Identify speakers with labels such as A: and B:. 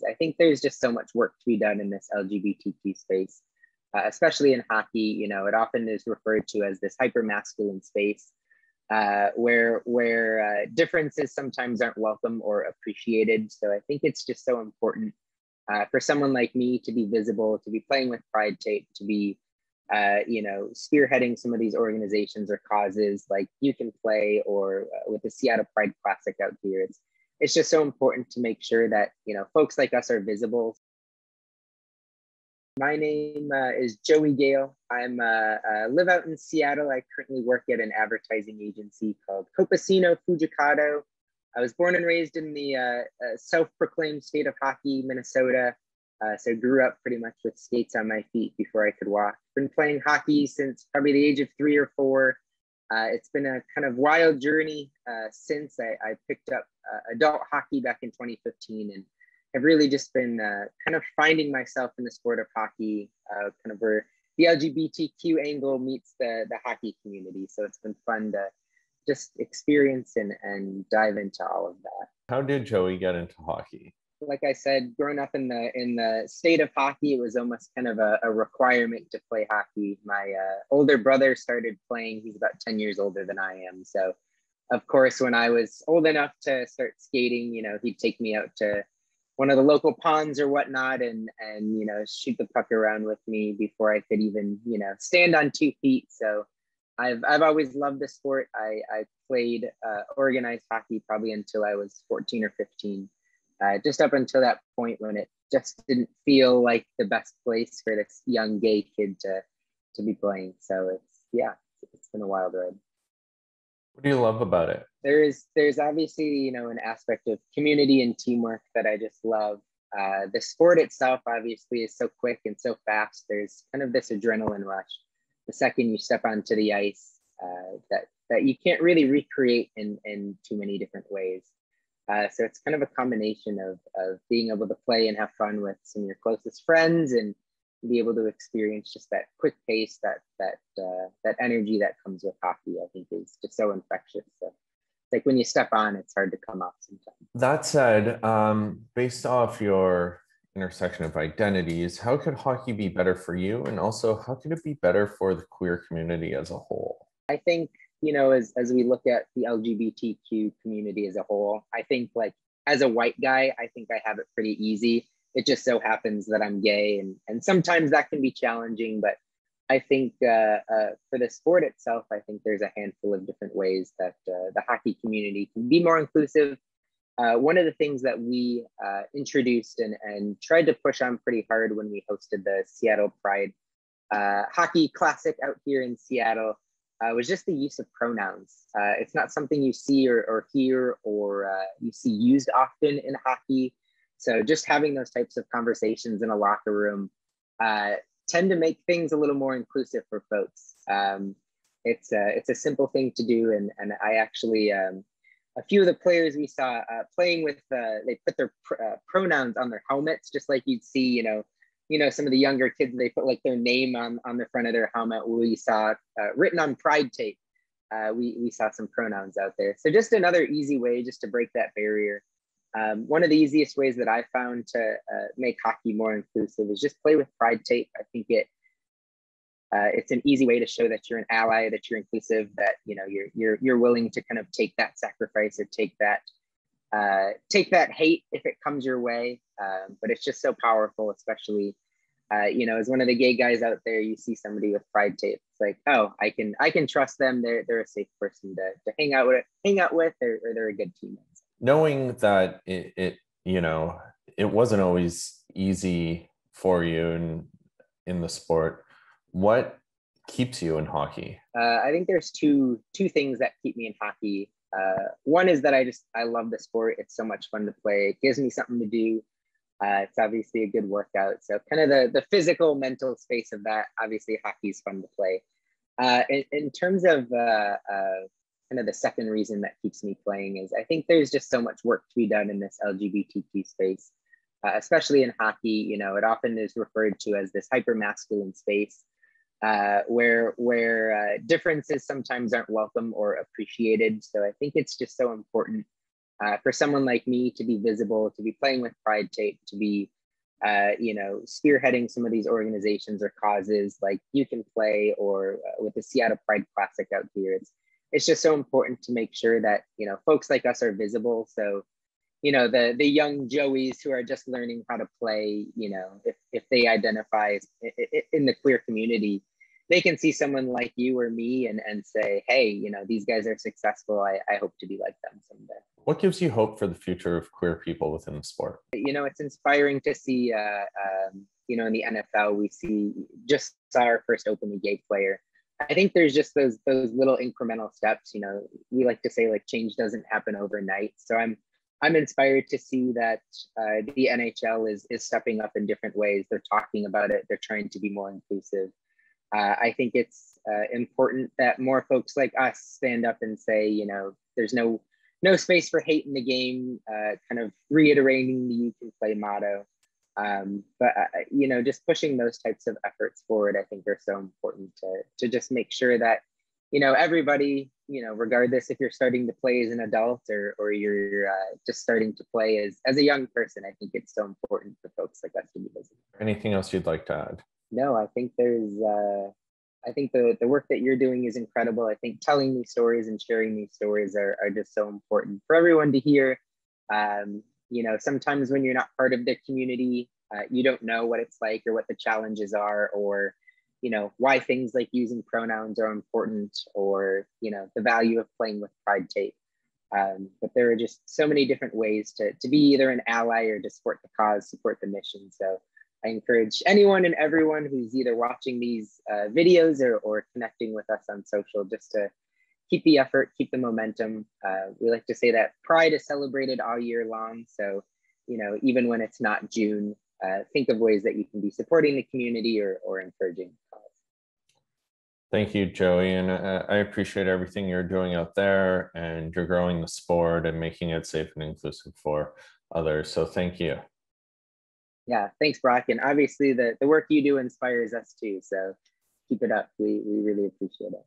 A: I think there's just so much work to be done in this LGBTQ space, especially in hockey. You know, it often is referred to as this hyper-masculine space, where differences sometimes aren't welcome or appreciated. So I think it's just so important for someone like me to be visible, to be playing with Pride Tape, to be spearheading some of these organizations or causes like You Can Play, or with the Seattle Pride Classic out here. It's just so important to make sure that, you know, folks like us are visible. My name is Joey Gale. I live out in Seattle. I currently work at an advertising agency called Copacino Fujikado. I was born and raised in the self-proclaimed state of hockey, Minnesota. So grew up pretty much with skates on my feet before I could walk. Been playing hockey since probably the age of 3 or 4. It's been a kind of wild journey since I picked up adult hockey back in 2015, and have really just been kind of finding myself in the sport of hockey, kind of where the LGBTQ angle meets the hockey community. So it's been fun to just experience and dive into all of that.
B: How did Joey get into hockey?
A: Like I said, growing up in the state of hockey, it was almost kind of a requirement to play hockey. My older brother started playing. He's about 10 years older than I am. So of course, when I was old enough to start skating, you know, he'd take me out to one of the local ponds or whatnot and you know, shoot the puck around with me before I could even, you know, stand on 2 feet. So I've always loved the sport. I played organized hockey probably until I was 14 or 15. Just up until that point when it just didn't feel like the best place for this young gay kid to be playing. So it's been a wild ride.
B: What do you love about it?
A: There's obviously, you know, an aspect of community and teamwork that I just love. The sport itself obviously is so quick and so fast. There's kind of this adrenaline rush the second you step onto the ice that you can't really recreate in too many different ways. So it's kind of a combination of being able to play and have fun with some of your closest friends and be able to experience just that quick pace, that energy that comes with hockey. I think is just so infectious. So it's like when you step on, it's hard to come off sometimes.
B: That said, based off your intersection of identities, how could hockey be better for you? And also, how could it be better for the queer community as a whole?
A: I think, you know, as we look at the LGBTQ community as a whole, I think like as a white guy, I think I have it pretty easy. It just so happens that I'm gay, and sometimes that can be challenging, but I think for the sport itself, I think there's a handful of different ways that the hockey community can be more inclusive. One of the things that we introduced and tried to push on pretty hard when we hosted the Seattle Pride Hockey Classic out here in Seattle was just the use of pronouns. It's not something you see or hear or you see used often in hockey. So just having those types of conversations in a locker room tend to make things a little more inclusive for folks. It's a simple thing to do, and I actually a few of the players we saw playing with they put their pronouns on their helmets, just like you'd see, you know, some of the younger kids, they put like their name on the front of their helmet. We saw written on Pride Tape. We saw some pronouns out there. So just another easy way just to break that barrier. One of the easiest ways that I found to make hockey more inclusive is just play with Pride Tape. I think it's an easy way to show that you're an ally, that you're inclusive, that, you know, you're willing to kind of take that sacrifice or take that hate if it comes your way. But it's just so powerful, especially you know, as one of the gay guys out there, you see somebody with Pride Tape. It's like, oh, I can trust them. They're a safe person to hang out with, or they're a good teammate.
B: Knowing that it you know, it wasn't always easy for you in the sport, what keeps you in hockey?
A: I think there's two things that keep me in hockey. One is that I love the sport. It's so much fun to play. It gives me something to do. It's obviously a good workout. So kind of the physical, mental space of that, obviously hockey is fun to play. In terms of kind of the second reason that keeps me playing is I think there's just so much work to be done in this LGBTQ space, especially in hockey. You know, it often is referred to as this hyper-masculine space where differences sometimes aren't welcome or appreciated. So I think it's just so important For someone like me to be visible, to be playing with Pride Tape, to be, spearheading some of these organizations or causes like You Can Play, or with the Seattle Pride Classic out here, it's just so important to make sure that, folks like us are visible. So, the young Joeys who are just learning how to play, if they identify in the queer community, they can see someone like you or me and say, hey, these guys are successful. I hope to be like them someday.
B: What gives you hope for the future of queer people within the sport?
A: It's inspiring to see, in the NFL, we just saw our first openly gay player. I think there's just those little incremental steps. We like to say like change doesn't happen overnight. So I'm inspired to see that the NHL is stepping up in different ways. They're talking about it. They're trying to be more inclusive. I think it's important that more folks like us stand up and say, there's no space for hate in the game, kind of reiterating the You Can Play motto. But just pushing those types of efforts forward, I think are so important to just make sure that, everybody, regardless if you're starting to play as an adult or you're just starting to play as a young person, I think it's so important for folks like us to be visible.
B: Anything else you'd like to add?
A: No, I think I think the work that you're doing is incredible. I think telling these stories and sharing these stories are just so important for everyone to hear. Sometimes when you're not part of the community, you don't know what it's like or what the challenges are, or, why things like using pronouns are important, or, the value of playing with Pride Tape. But there are just so many different ways to be either an ally or to support the cause, support the mission. So I encourage anyone and everyone who's either watching these videos or connecting with us on social just to keep the effort, keep the momentum. We like to say that Pride is celebrated all year long. So, even when it's not June, think of ways that you can be supporting the community or encouraging the cause.
B: Thank you, Joey. And I appreciate everything you're doing out there, and you're growing the sport and making it safe and inclusive for others. So thank you.
A: Yeah, thanks, Brock. And obviously the work you do inspires us too. So keep it up. We really appreciate it.